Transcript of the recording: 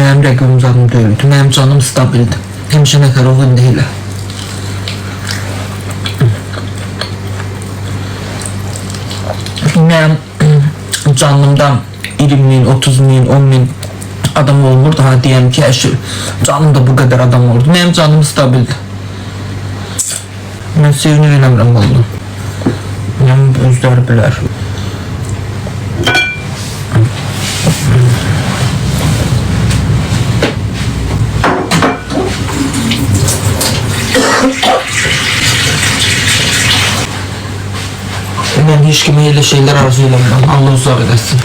mənim rəqibim canım deyildi. Mənim canım stabildi. Həmişə nə qədər olun deyil. Mənim canımdan 20.000, 30.000, 10.000 adam olmurdu. Ha deyəm ki, əşi, canımda bu qədər adam olurdu. Mənim canım stabildi. Mən sevinir eləmirəm oldum. Mənim özləri bilər. Ben hiç kime öyle şeyler arzu edemem. Allah uzak edesin.